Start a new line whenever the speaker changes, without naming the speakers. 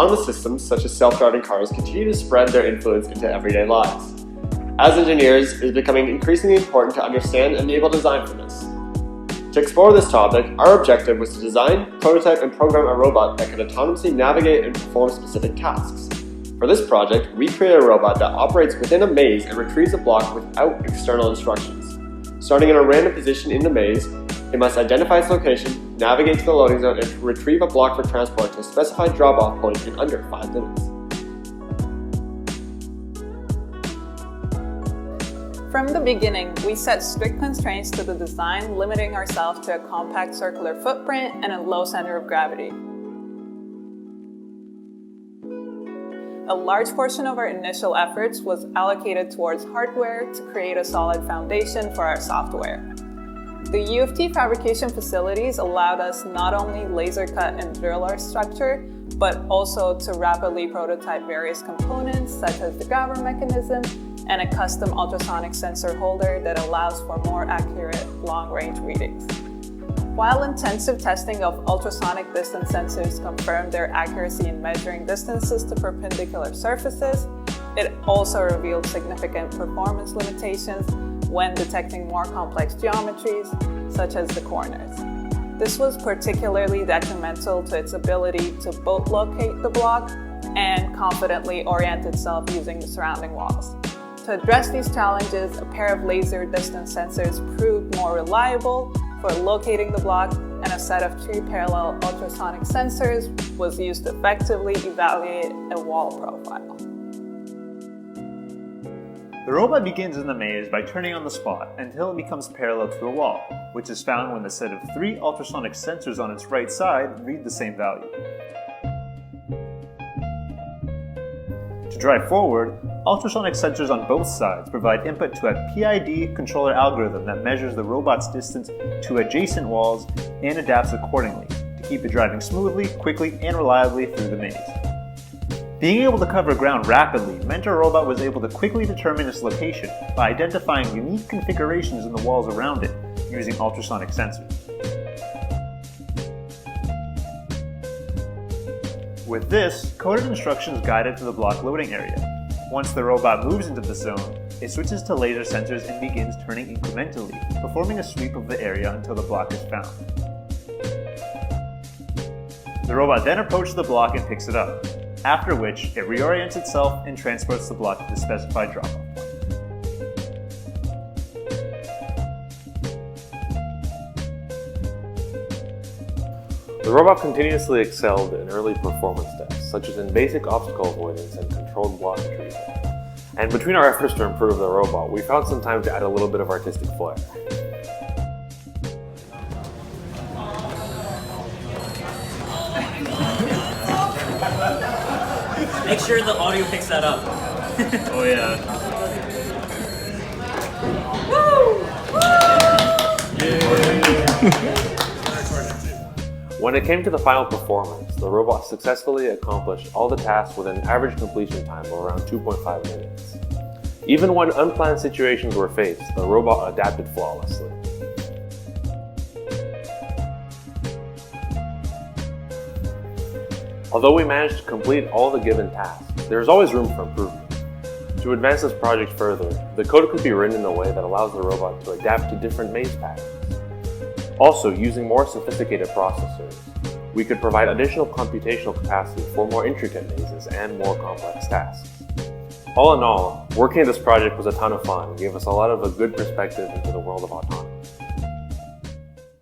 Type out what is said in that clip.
autonomous systems such as self-driving cars continue to spread their influence into everyday lives. As engineers, it is becoming increasingly important to understand and be able to design for this. To explore this topic, our objective was to design, prototype, and program a robot that could autonomously navigate and perform specific tasks. For this project, we created a robot that operates within a maze and retrieves a block without external instructions. Starting in a random position in the maze, it must identify its location, navigate to the loading zone, and retrieve a block for transport to a specified drop-off point in under 5 minutes.
From the beginning, we set strict constraints to the design, limiting ourselves to a compact circular footprint and a low center of gravity. A large portion of our initial efforts was allocated towards hardware to create a solid foundation for our software. The UFT fabrication facilities allowed us not only laser cut and drill our structure, but also to rapidly prototype various components such as the grabber mechanism and a custom ultrasonic sensor holder that allows for more accurate long-range readings. While intensive testing of ultrasonic distance sensors confirmed their accuracy in measuring distances to perpendicular surfaces, it also revealed significant performance limitations when detecting more complex geometries, such as the corners. This was particularly detrimental to its ability to both locate the block and confidently orient itself using the surrounding walls. To address these challenges, a pair of laser distance sensors proved more reliable for locating the block, and a set of 3 parallel ultrasonic sensors was used to effectively evaluate a wall profile.
The robot begins in the maze by turning on the spot until it becomes parallel to a wall, which is found when the set of 3 ultrasonic sensors on its right side read the same value. To drive forward, ultrasonic sensors on both sides provide input to a PID controller algorithm that measures the robot's distance to adjacent walls and adapts accordingly to keep it driving smoothly, quickly, and reliably through the maze. Being able to cover ground rapidly meant our robot was able to quickly determine its location by identifying unique configurations in the walls around it using ultrasonic sensors. With this, coded instructions guide it to the block loading area. Once the robot moves into the zone, it switches to laser sensors and begins turning incrementally, performing a sweep of the area until the block is found. The robot then approaches the block and picks it up, after which it reorients itself and transports the block to the specified drop-off point.
The robot continuously excelled in early performance tests, such as in basic obstacle avoidance and controlled block retrieval. And between our efforts to improve the robot, we found some time to add a little bit of artistic flair.
Make sure the audio picks that up.
Oh yeah.
When it came to the final performance, the robot successfully accomplished all the tasks with an average completion time of around 2.5 minutes. Even when unplanned situations were faced, the robot adapted flawlessly. Although we managed to complete all the given tasks, there is always room for improvement. To advance this project further, the code could be written in a way that allows the robot to adapt to different maze patterns. Also, using more sophisticated processors, we could provide additional computational capacity for more intricate mazes and more complex tasks. All in all, working on this project was a ton of fun and gave us a lot of a good perspective into the world of autonomy.